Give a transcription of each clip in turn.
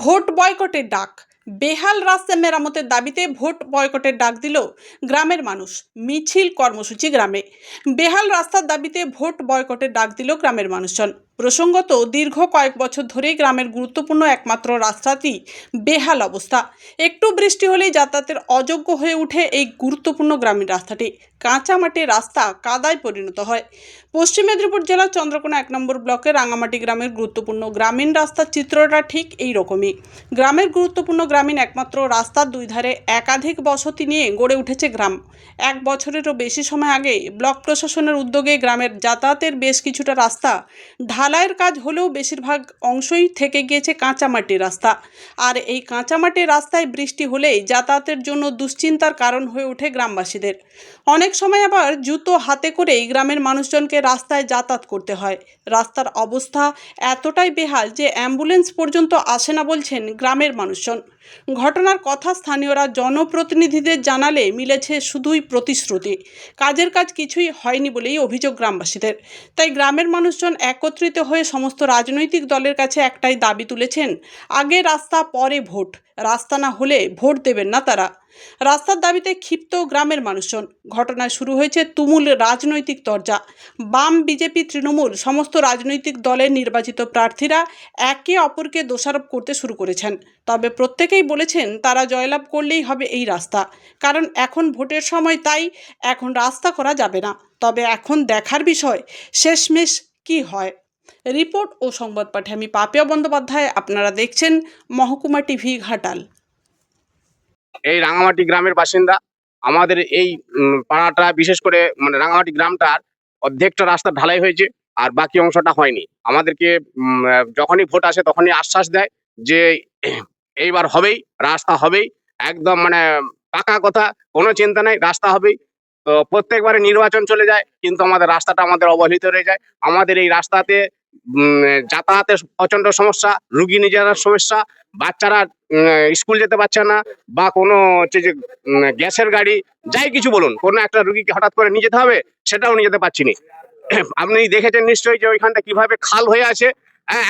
Vote বয়কটের ডাক। বেহাল রাস্তা মেরামতের দাবিতে ভোট বয়কটের ডাক দিল গ্রামের মানুষ। মিছিল কর্মসূচি গ্রামে। বেহাল রাস্তার দাবিতে ভোট বয়কটের ডাক দিল গ্রামের মানুষজন। প্রসঙ্গত, দীর্ঘ কয়েক বছর ধরেই গ্রামের গুরুত্বপূর্ণ একমাত্র রাস্তাটি বেহাল অবস্থা। একটু বৃষ্টি হলেই যাতায়াতের অযোগ্য হয়ে ওঠে এই গুরুত্বপূর্ণ গ্রামীণ রাস্তাটি। কাঁচা মাটির রাস্তা কাদায় পরিণত হয়। পশ্চিম মেদিনীপুর জেলার চন্দ্রকোনা 1 নম্বর ব্লকের রাঙামাটি গ্রামের গুরুত্বপূর্ণ গ্রামীণ রাস্তার চিত্রটা ঠিক এই রকমই। গ্রামের গুরুত্বপূর্ণ গ্রামীণ একমাত্র রাস্তার দুই ধারে একাধিক বসতি নিয়ে গড়ে উঠেছে গ্রাম। 1 বছরেরও বেশি সময় আগে ব্লক প্রশাসনের উদ্যোগে গ্রামের যাতায়াতের বেশ কিছুটা রাস্তা ঢালাইয়ের কাজ হলেও বেশিরভাগ অংশই থেকে গিয়েছে কাঁচা মাটির রাস্তা। আর এই কাঁচা মাটির রাস্তায় বৃষ্টি হলেই যাতায়াতের জন্য দুশ্চিন্তার কারণ হয়ে ওঠে গ্রামবাসীদের। অনেক সময় আবার জুতো হাতে করেই গ্রামের মানুষজনকে রাস্তায় যাতায়াত করতে হয়। রাস্তার অবস্থা এতটাই বেহাল যে অ্যাম্বুলেন্স পর্যন্ত আসে না বলছেন গ্রামের মানুষজন। ঘটনার কথা স্থানীয়রা জনপ্রতিনিধিদের জানালে মিলেছে শুধুই প্রতিশ্রুতি। কাজের কাজ কিছুই হয়নি বলেই অভিযোগ গ্রামবাসীদের। তাই গ্রামের মানুষজন একত্রিত হয়ে সমস্ত রাজনৈতিক দলের কাছে একটাই দাবি তুলেছেন, আগে রাস্তা পরে ভোট। রাস্তা না হলে ভোট দেবেন না তারা। রাস্তার দাবিতে ক্ষিপ্ত গ্রামের মানুষজন। ঘটনায় শুরু হয়েছে তুমুল রাজনৈতিক তরজা। বাম, বিজেপি, তৃণমূল সমস্ত রাজনৈতিক দলের নির্বাচিত প্রার্থীরা একে অপরকে দোষারোপ করতে শুরু করেছেন। তবে প্রত্যেকেই বলেছেন তারা জয়লাভ করলেই হবে এই রাস্তা, কারণ এখন ভোটের সময়, তাই এখন রাস্তা করা যাবে না। তবে এখন দেখার বিষয় শেষমেশ কি হয়। রিপোর্ট ও সংবাদ পাঠে আমি পাপিয়া বন্দ্যোপাধ্যায়। আপনারা দেখছেন মহকুমা টিভি ঘাটাল। এই রাঙামাটি গ্রামের বাসিন্দা। আমাদের এই পাড়াটা, বিশেষ করে মানে রাঙামাটি গ্রামটার অর্ধেকটা রাস্তা ঢালাই হয়েছে, আর বাকি অংশটা হয়নি। আমাদেরকে যখনই ভোট আসে তখনই আশ্বাস দেয় যে এইবার হবেই, রাস্তা হবেই, একদম মানে পাকা কথা, কোনো চিন্তা নেই, রাস্তা হবেই। তো প্রত্যেকবারে নির্বাচন চলে যায়, কিন্তু আমাদের রাস্তাটা অবহেলিত রয়ে যায়। আমাদের এই রাস্তাতে যাতায়াতের প্রচন্ড সমস্যা, রুগী নিয়ে যাওয়ার সমস্যা, বাচ্চারা স্কুল যেতে পারছে না, বা কোনো হচ্ছে যে গ্যাসের গাড়ি, যাই কিছু বলুন, কোনো একটা রুগীকে হঠাৎ করে নিয়ে যেতে হবে, সেটাও নিয়ে যেতে পারছি না। আপনি দেখেছেন নিশ্চয়ই যে ওইখানটা কিভাবে খাল হয়ে আছে,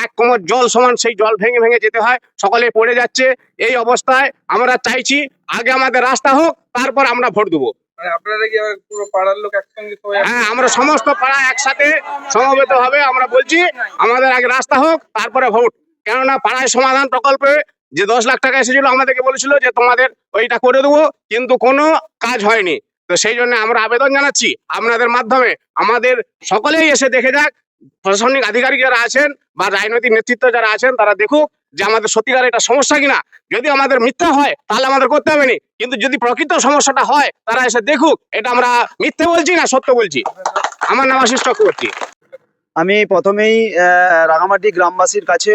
এক কোমর জল সমান, সেই জল ভেঙে ভেঙে যেতে হয়, সকলে পড়ে যাচ্ছে। এই অবস্থায় আমরা চাইছি আগে আমাদের রাস্তা হোক, তারপর আমরা ভোট দেবো। আপনারা কি পুরো পাড়ার লোক একসঙ্গে? হ্যাঁ, আমরা সমস্ত পাড়া একসাথে সমবেত হবে। আমরা বলছি আমাদের আগে রাস্তা হোক, তারপরে ভোট। কেননা পাড়ায় সমাধান প্রকল্পে যে 10 লাখ টাকা এসেছিল, আমাদেরকে বলেছিল যে তোমাদের ওইটা করে দেবো, কিন্তু কোনো কাজ হয়নি। তো সেই জন্য আমরা আবেদন জানাচ্ছি আপনাদের মাধ্যমে, আমাদের সকলেই এসে দেখে যাক, প্রশাসনিক আধিকারিক যারা আছেন বা রাজনৈতিক নেতৃত্ব যারা আছেন, তারা দেখুক যে আমাদের সত্যিকার এটা সমস্যা কিনা। যদি আমাদের মিথ্যা হয় তাহলে আমাদের করতে হবে না, কিন্তু যদি প্রকৃত সমস্যাটা হয় তারা এসে দেখুক এটা আমরা মিথ্যে বলছি না সত্য বলছি। আমার নাম আশিস চক্রবর্তী। আমি প্রথমেই রাঙামাটি গ্রামবাসীর কাছে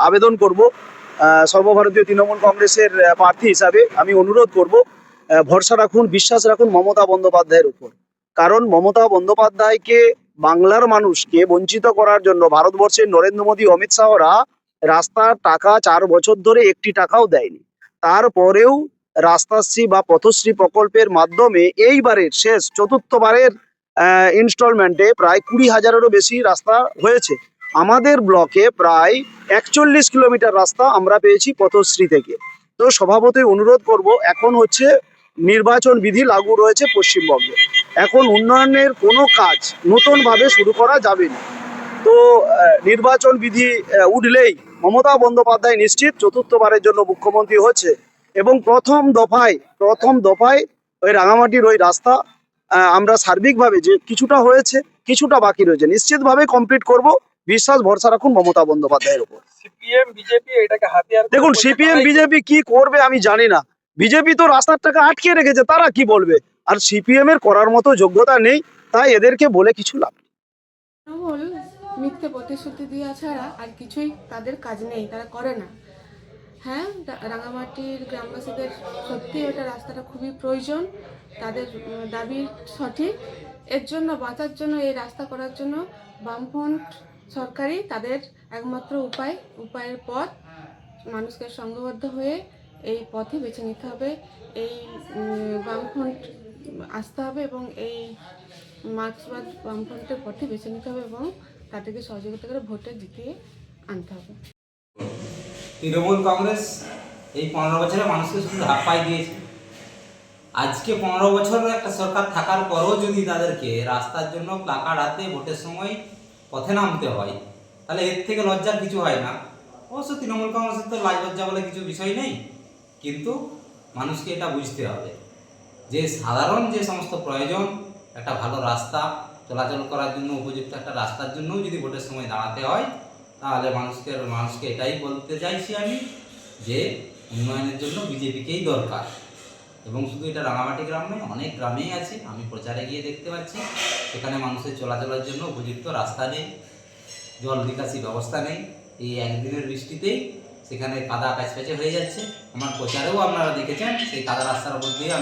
আবেদন করব, সর্বভারতীয় তৃণমূল কংগ্রেসের প্রার্থী হিসাবে আমি অনুরোধ করব, ভরসা রাখুন, বিশ্বাস রাখুন মমতা বন্দ্যোপাধ্যায়ের উপর। কারণ মমতা বন্দ্যোপাধ্যায়কে, বাংলার মানুষকে বঞ্চিত করার জন্য ভারতবর্ষের নরেন্দ্র মোদী, অমিত শাহরা রাস্তার টাকা 4 বছর ধরে একটি টাকাও দেয়নি। তারপরেও রাস্তাশ্রী বা পথশ্রী প্রকল্পের মাধ্যমে এইবারের শেষ চতুর্থবারের ইনস্টলমেন্টে প্রায় 20,000-এরও বেশি রাস্তা হয়েছে। আমাদের ব্লকে প্রায় 41 কিলোমিটার রাস্তা আমরা পেয়েছি পথশ্রী থেকে। তো স্বভাবতই অনুরোধ করব, এখন হচ্ছে নির্বাচন বিধি লাগু রয়েছে পশ্চিমবঙ্গে, এখন উন্নয়নের কোনো কাজ নতুনভাবে শুরু করা যাবে না। তো নির্বাচন বিধি উঠলেই মমতা বন্দ্যোপাধ্যায় নিশ্চিত চতুর্থবারের জন্য মুখ্যমন্ত্রী হচ্ছে, এবং প্রথম দফায় ওই রাঙামাটির ওই রাস্তা আমরা সার্বিকভাবে যে কিছুটা হয়েছে, কিছুটা বাকি রয়েছে, নিশ্চিতভাবে কমপ্লিট করব। বিশ্বাস ভরসা রাখুন মমতা বন্দ্যোপাধ্যায়ের উপর। সিপিএম বিজেপি এটাকে হাতিয়ার করে দেখুন, সিপিএম বিজেপি কি করবে আমি জানি না। বিজেপি তো রাস্তার টাকা আটকে রেখেছে, তারা কি বলবে? আর সিপিএম এর করার মতো যোগ্যতা নেই, তাই এদেরকে বলে কিছু লাভ নেই। মিথ্যে প্রতিশ্রুতি দেওয়া ছাড়া আর কিছুই তাদের কাজ নেই, তারা করে না। হ্যাঁ, রাঙামাটির গ্রামবাসীদের সত্যি ওটা রাস্তাটা খুবই প্রয়োজন, তাদের দাবি সঠিক। এর জন্য বাঁচার জন্য, এই রাস্তা করার জন্য বামফ্রন্ট সরকারই তাদের একমাত্র উপায়ের পথ। মানুষকে সংঘবদ্ধ হয়ে এই পথে বেছে নিতে হবে, এই বামফ্রন্ট আসতে হবে এবং এই মার্ক্সবাদ বামফ্রন্টের পথে বেছে নিতে হবে এবং তাদেরকে সহযোগিতা করে ভোটে জিতিয়ে আনতে হবে। তৃণমূল কংগ্রেস এই 15 বছরে মানুষকে শুধু ধাপ্পাই দিয়েছে। আজকে 15 বছরের একটা সরকার থাকার পরও যদি তাদেরকে রাস্তার জন্য প্লাকার্ড হাতে ভোটের সময় পথে নামতে হয়, তাহলে এর থেকে লজ্জার কিছু হয় না। অবশ্য তৃণমূল কংগ্রেসের তো লাজ লজ্জা বলে কিছু বিষয় নেই, কিন্তু মানুষকে এটা বুঝতে হবে যে সাধারণ যে সমস্ত প্রয়োজন, একটা ভালো রাস্তা চলাচল করার জন্য উপযুক্ত একটা রাস্তার জন্যও যদি ভোটের সময় দাঁড়াতে হয়, তাহলে মানুষকে এটাই বলতে চাইছি আমি যে উন্নয়নের জন্য বিজেপিকেই দরকার। এবং শুধু এটা রাঙামাটি গ্রাম নয়, অনেক গ্রামেই আছে, আমি প্রচারে গিয়ে দেখতে পাচ্ছি সেখানে মানুষের চলাচলের জন্য উপযুক্ত রাস্তা নেই, জল নিকাশি ব্যবস্থা নেই। এই একদিনের বৃষ্টিতেই সেখানে কাদা প্যাচপ্যাচে হয়ে যাচ্ছে। আমার প্রচারেও আপনারা দেখেছেন সেই কাদা রাস্তার উপর দিয়ে